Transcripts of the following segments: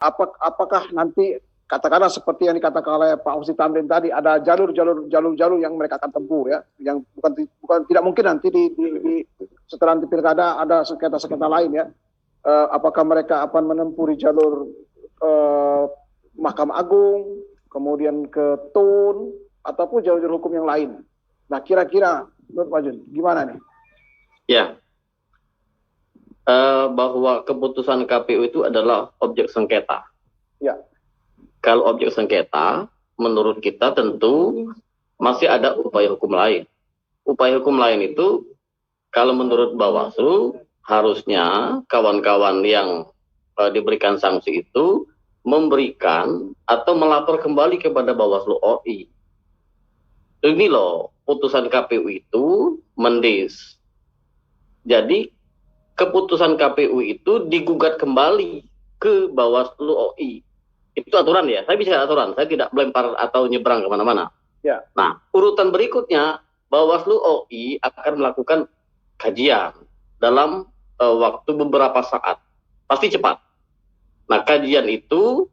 apakah nanti katakanlah seperti yang dikatakan oleh Pak Husi Tamrin tadi, ada jalur-jalur yang mereka akan tempuh ya, yang bukan tidak mungkin nanti setelah nanti pilkada ada sengketa-sengketa lain ya. Apakah mereka akan menempuh di jalur Mahkamah Agung, kemudian ke TUN, ataupun jalur-jalur hukum yang lain. Nah, kira-kira menurut Pak Jun, gimana nih? Ya, bahwa keputusan KPU itu adalah objek sengketa. Ya. Kalau objek sengketa, menurut kita tentu masih ada upaya hukum lain. Upaya hukum lain itu, kalau menurut Bawaslu, harusnya kawan-kawan yang diberikan sanksi itu memberikan atau melapor kembali kepada Bawaslu OI. Ini loh, putusan KPU itu mendis. Jadi, keputusan KPU itu digugat kembali ke Bawaslu OI. Itu aturan ya, saya bicara aturan, saya tidak melempar atau nyebrang kemana-mana. Ya. Nah, urutan berikutnya, Bawaslu OI akan melakukan kajian dalam waktu beberapa saat. Pasti cepat. Nah, kajian itu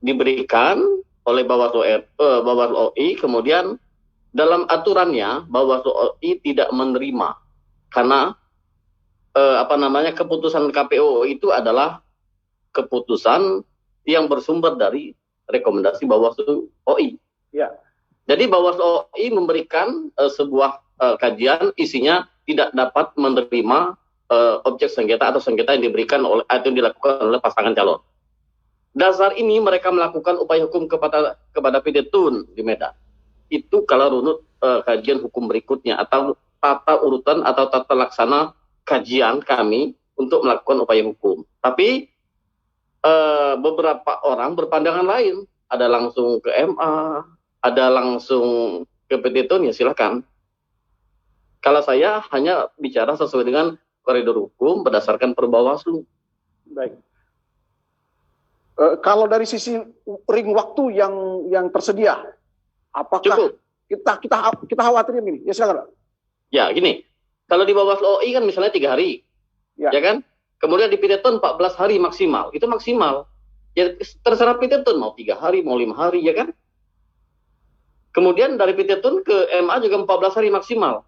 diberikan oleh Bawaslu OI, kemudian dalam aturannya Bawaslu OI tidak menerima karena keputusan KPU itu adalah keputusan yang bersumber dari rekomendasi Bawaslu OI. Ya. Jadi Bawaslu OI memberikan sebuah kajian, isinya tidak dapat menerima objek sengketa atau sengketa yang diberikan atau dilakukan oleh pasangan calon. Dasar ini mereka melakukan upaya hukum kepada PT TUN di Medan. Itu kalau runut kajian hukum berikutnya atau tata urutan atau tata laksana kajian kami untuk melakukan upaya hukum. Tapi beberapa orang berpandangan lain, ada langsung ke MA, ada langsung ke PT TUN, ya silakan. Kalau saya hanya bicara sesuai dengan koridor hukum berdasarkan Perbawaslu. Baik. Kalau dari sisi ring waktu yang tersedia, apakah cukup? Kita khawatirnya gini, ya silakan. Ya gini, kalau di Bawaslu OI kan misalnya 3 hari, ya kan? Kemudian di PT TUN 14 hari maksimal, itu maksimal. Ya terserah PT TUN mau 3 hari, mau 5 hari, ya kan? Kemudian dari PT TUN ke MA juga 14 hari maksimal.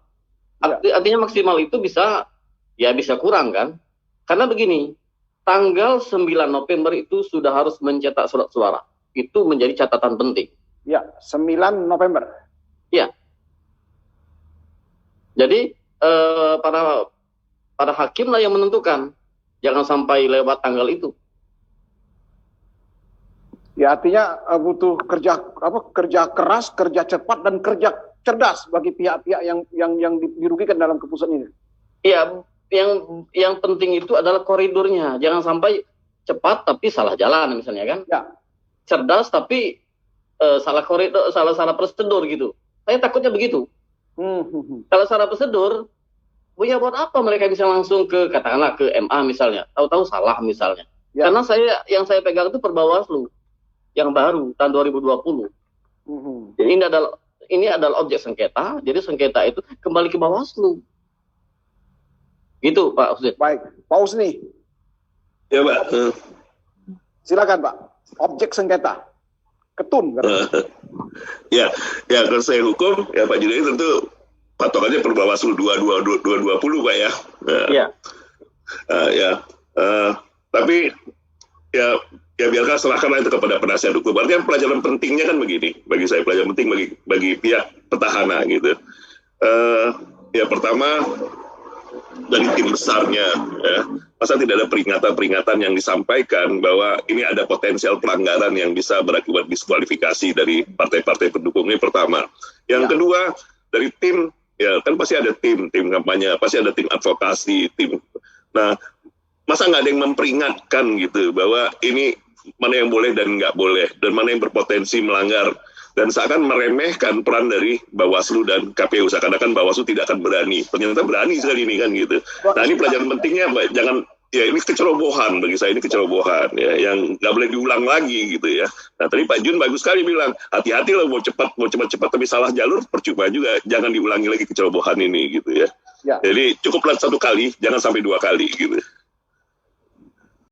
Artinya maksimal itu bisa kurang kan? Karena begini, tanggal 9 November itu sudah harus mencetak surat suara. Itu menjadi catatan penting. Ya, 9 November. Ya. Jadi para hakim lah yang menentukan. Jangan sampai lewat tanggal itu. Ya, artinya butuh kerja keras, kerja cepat, dan kerja cerdas bagi pihak-pihak yang dirugikan dalam keputusan ini. Iya, yang penting itu adalah koridornya. Jangan sampai cepat tapi salah jalan misalnya kan. Ya. Cerdas tapi salah koridor, salah prosedur gitu. Saya takutnya begitu. Kalau salah prosedur, ya buat apa mereka bisa langsung ke katakanlah ke MA misalnya, tahu-tahu salah misalnya. Ya. Karena yang saya pegang itu Perbawaslu yang baru tahun 2020. Jadi ini adalah objek sengketa. Jadi sengketa itu kembali ke Bawaslu. Gitu Pak Husni. Baik, Pak Husni. Ya Pak. Silakan Pak. Objek sengketa. Ketun. Ya, kalau saya hukum ya Pak Junedi tentu patokannya Perbawaslu 2020 Pak ya. Iya. Tapi ya biarkan serahkan itu kepada penasihat hukum. Artinya pelajaran pentingnya kan begini, bagi saya pelajaran penting bagi pihak petahana gitu. Ya pertama dari tim besarnya, ya, masa tidak ada peringatan-peringatan yang disampaikan bahwa ini ada potensial pelanggaran yang bisa berakibat diskualifikasi dari partai-partai pendukung. Ini pertama. Yang kedua dari tim, ya kan pasti ada tim kampanye, pasti ada tim advokasi, tim. Nah, masa nggak ada yang memperingatkan gitu bahwa ini mana yang boleh dan nggak boleh, dan mana yang berpotensi melanggar, dan seakan meremehkan peran dari Bawaslu dan KPU, seakan-akan Bawaslu tidak akan berani. Ternyata berani sekali ini kan gitu. Nah ini pelajaran pentingnya, jangan, ya ini kecerobohan bagi saya, ini kecerobohan ya, yang nggak boleh diulang lagi gitu ya. Nah tadi Pak Jun bagus sekali bilang, hati-hati lah mau cepat tapi salah jalur percuma juga, jangan diulangi lagi kecerobohan ini gitu ya. Jadi cukuplah 1 kali, jangan sampai 2 kali gitu.